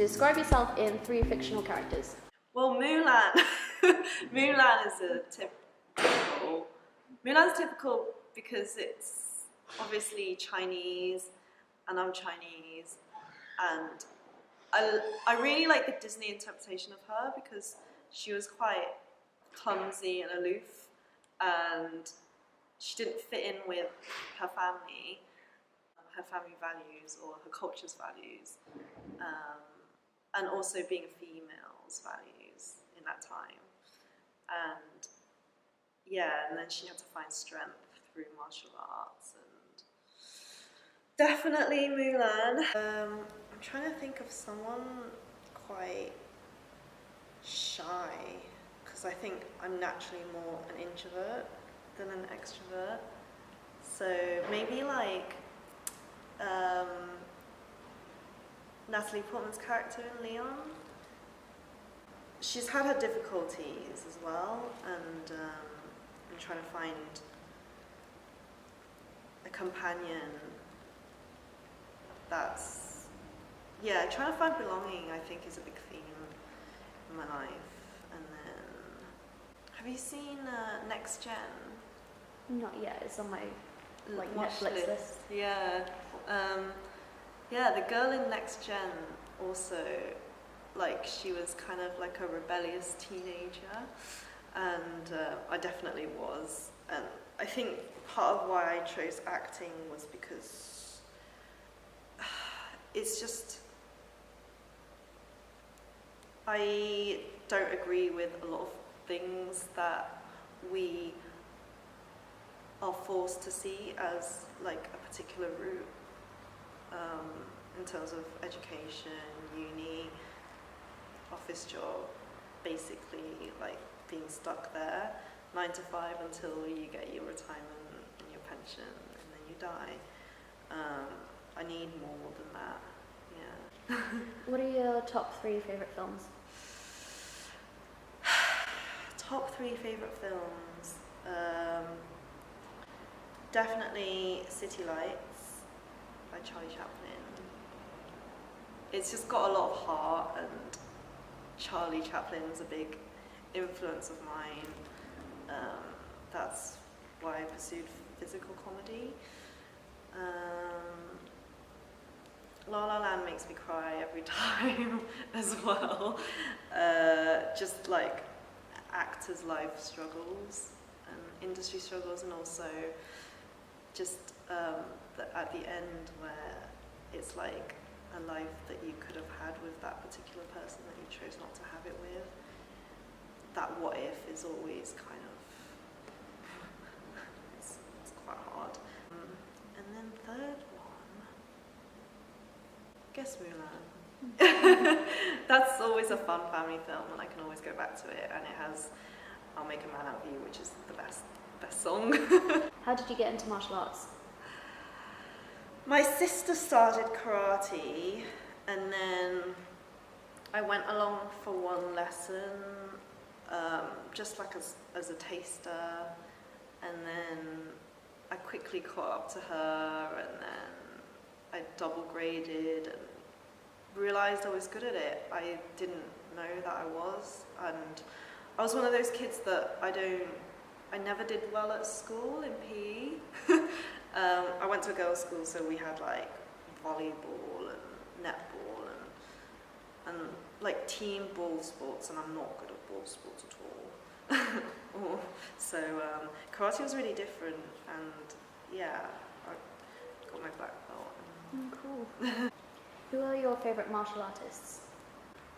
Describe yourself in 3 fictional characters. Well, Mulan. Mulan is typical. Mulan's typical because it's obviously Chinese, and I'm Chinese, and I really like the Disney interpretation of her because she was quite clumsy and aloof, and she didn't fit in with her family values or her culture's values, and also being a female's values in that time. And yeah, and then she had to find strength through martial arts, and definitely Mulan. I'm trying to think of someone quite shy, because I think I'm naturally more an introvert than an extrovert. So maybe like Natalie Portman's character in Leon. She's had her difficulties as well, and I'm trying to find a companion that's, yeah, trying to find belonging, I think, is a big theme in my life. And then, have you seen Next Gen? Not yet, it's on my Netflix list. Yeah. Yeah, the girl in Next Gen also, like, she was kind of like a rebellious teenager, and I definitely was. And I think part of why I chose acting was because it's just, I don't agree with a lot of things that we are forced to see as like a particular route, in terms of education, uni, office job, basically like being stuck there 9 to 5 until you get your retirement and your pension and then you die. I need more than that, yeah. What are your top 3 favourite films? Top 3 favourite films? Definitely City Lights by Charlie Chaplin. It's just got a lot of heart, and Charlie Chaplin's a big influence of mine. That's why I pursued physical comedy. La La Land makes me cry every time as well. Just like actors' life struggles and industry struggles, and also just at the end where it's like a life that you could have had with that particular person that you chose not to have it with. That what if is always kind of, it's quite hard. And then third one, I guess Mulan. That's always a fun family film, and I can always go back to it, and it has I'll Make a Man Out of You, which is the best song. How did you get into martial arts? My sister started karate, and then I went along for one lesson, just like as a taster, and then I quickly caught up to her, and then I double graded and realised I was good at it. I didn't know that I was, and I was one of those kids that I never did well at school in PE. I went to a girls' school, so we had like volleyball and netball and like team ball sports, and I'm not good at ball sports at all. So karate was really different, and yeah, I got my black belt. Cool. Who are your favourite martial artists?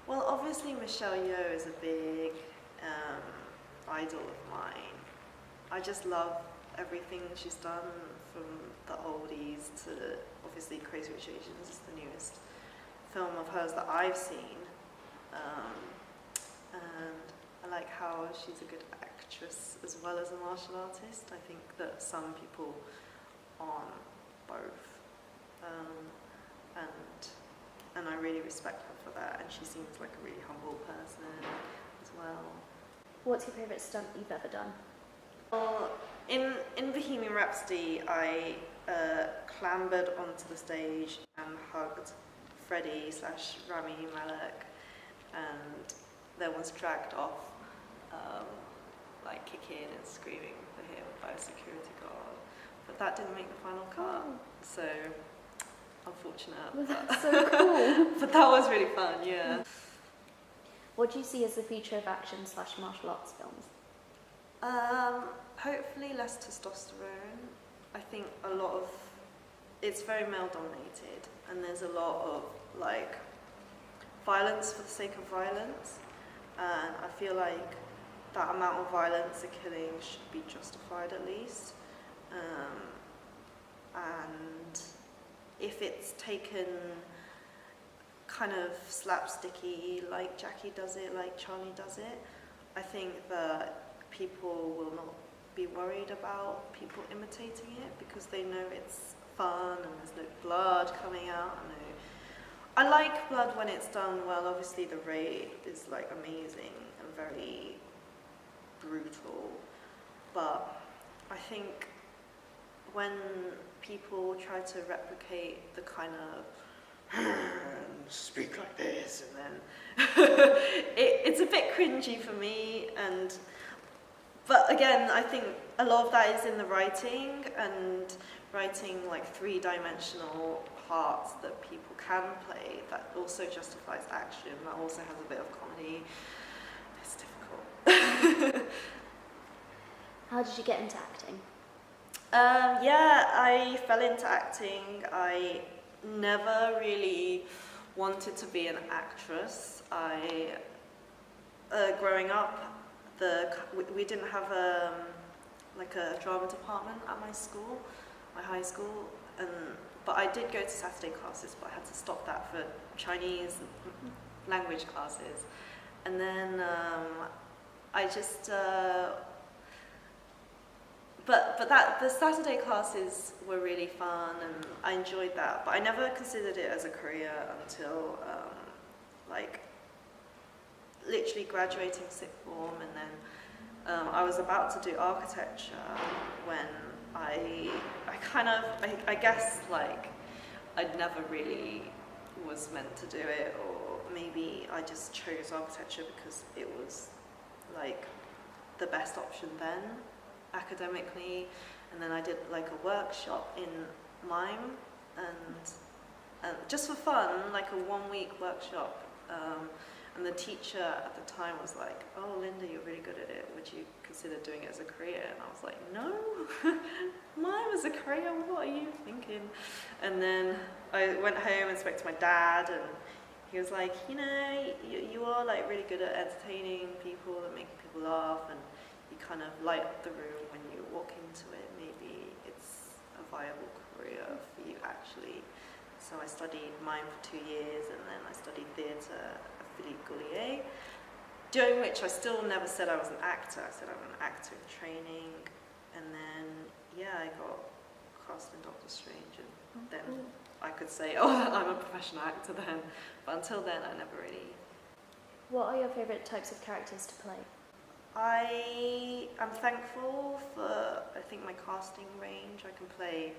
Well, obviously Michelle Yeoh is a big idol of mine. I just love everything she's done, from the oldies to obviously Crazy Rich Asians is the newest film of hers that I've seen, and I like how she's a good actress as well as a martial artist. I think that some people aren't both, and I really respect her for that, and she seems like a really humble person as well. What's your favourite stunt you've ever done? Well, in Bohemian Rhapsody, I clambered onto the stage and hugged Freddie slash Rami Malek, and then was dragged off, like kicking and screaming for him by a security guard. But that didn't make the final cut, so unfortunate. Well, that's so cool. But that was really fun, yeah. What do you see as the future of action / martial arts films? Hopefully less testosterone. I think it's very male dominated, and there's a lot of like violence for the sake of violence, and I feel like that amount of violence a killing should be justified at least. And if it's taken kind of slapsticky, like Jackie does it, like Charlie does it, I think that people will not be worried about people imitating it because they know it's fun and there's no blood coming out. I like blood when it's done well. Obviously the rape is like amazing and very brutal, but I think when people try to replicate the kind of speak like this and then it's a bit cringy for me, but again I think a lot of that is in the writing, and writing like three-dimensional parts that people can play that also justifies action, that also has a bit of comedy. It's difficult. How did you get into acting? Yeah, I fell into acting. I never really wanted to be an actress. Growing up, we didn't have like a drama department at my school, my high school, but I did go to Saturday classes, but I had to stop that for Chinese language classes. And then I just the Saturday classes were really fun and I enjoyed that, but I never considered it as a career until like literally graduating sixth form, and then I was about to do architecture when I guess like I'd never really was meant to do it, or maybe I just chose architecture because it was like the best option then academically. And then I did like a workshop in mime and just for fun, like a 1-week workshop, and the teacher at the time was like, "Oh, Linda, you're really good at it, would you consider doing it as a career?" And I was like, "No, mime as a career, what are you thinking?" And then I went home and spoke to my dad, and he was like, "You know, you are like really good at entertaining people and making people laugh, and you kind of light up the room when you walk into it. Maybe it's a viable career for you actually." So I studied mime for 2 years, and then I studied theatre at Philippe Gaulier, during which I still never said I was an actor. I said I'm an actor in training, and then I got cast in Doctor Strange, and then I could say, "Oh, I'm a professional actor" then. But until then, I never really. What are your favourite types of characters to play? I am thankful for, I think, my casting range. I can play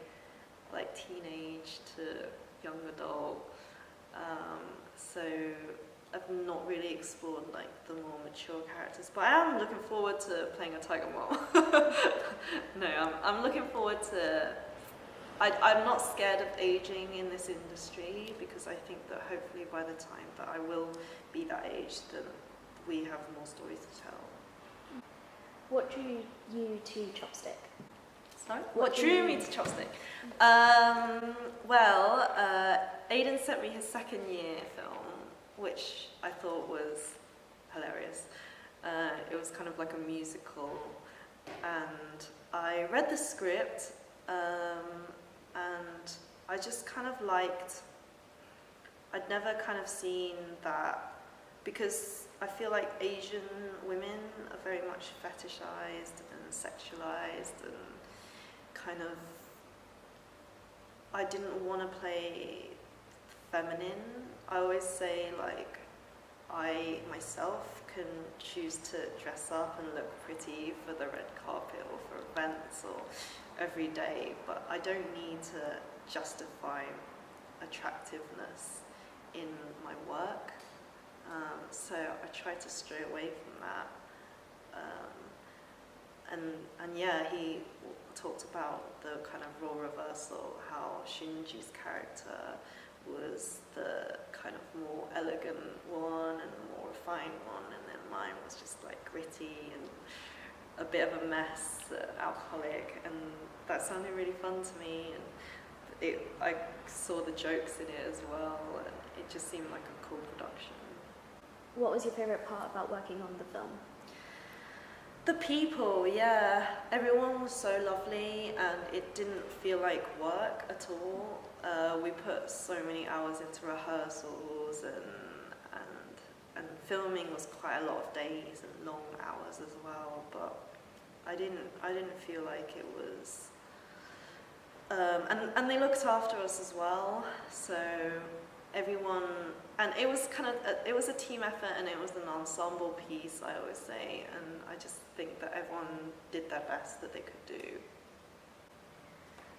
like teenage to young adult. So I've not really explored like the more mature characters, but I am looking forward to playing a tiger mom. No, I'm looking forward to. I'm not scared of aging in this industry, because I think that hopefully by the time that I will be that age, then we have more stories to tell. What drew you to Chopstick? Sorry? What drew me to Chopstick? Aidan sent me his second year film, which I thought was hilarious. It was kind of like a musical, and I read the script, and I just kind of liked, I'd never kind of seen that, because I feel like Asian women are very much fetishized and sexualized, and kind of, I didn't want to play feminine. I always say like, I myself can choose to dress up and look pretty for the red carpet or for events or every day, but I don't need to justify attractiveness in my work. So I try to stray away from that. And yeah, he talked about the kind of role reversal, how Shinji's character was the kind of more elegant one and the more refined one, and then mine was just like gritty and a bit of a mess, alcoholic, and that sounded really fun to me. And I saw the jokes in it as well, and it just seemed like a cool production. What was your favourite part about working on the film? The people, yeah. Everyone was so lovely, and it didn't feel like work at all. We put so many hours into rehearsals, and filming was quite a lot of days and long hours as well. But I didn't feel like it was. And they looked after us as well. So everyone, and it was it was a team effort, and it was an ensemble piece, I always say, and I just think that everyone did their best that they could do.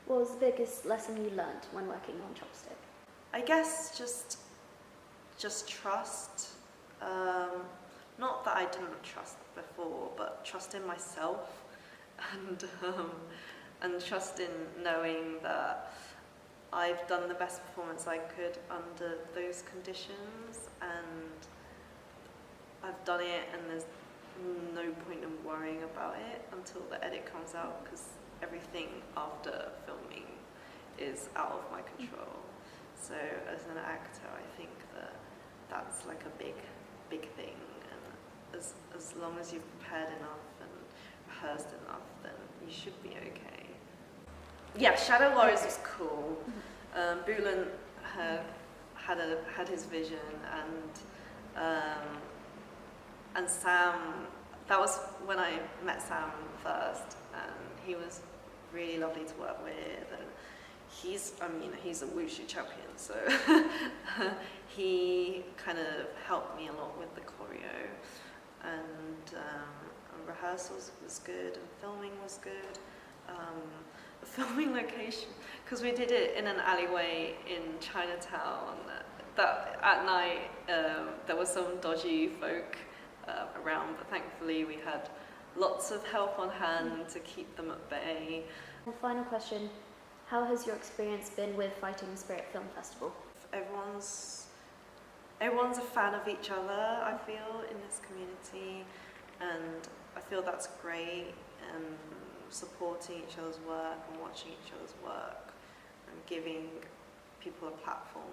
What was the biggest lesson you learned when working on Chopstick? I guess just trust. Not that I didn't trust before, but trust in myself, and trust in knowing that I've done the best performance I could under those conditions, and I've done it, and there's no point in worrying about it until the edit comes out, because everything after filming is out of my control. So as an actor, I think that that's like a big thing, and as long as you've prepared enough and rehearsed enough, then you should be okay. Yeah, Shadow Warriors was cool. Bulan had his vision, and Sam. That was when I met Sam first, and he was really lovely to work with. And he's a wushu champion, so he kind of helped me a lot with the choreo, and rehearsals was good, and filming was good. The filming location, because we did it in an alleyway in Chinatown, that at night there was some dodgy folk around, but thankfully we had lots of help on hand to keep them at bay. And final question, how has your experience been with Fighting Spirit Film Festival? Everyone's a fan of each other, I feel, in this community, and I feel that's great, and supporting each other's work and watching each other's work and giving people a platform.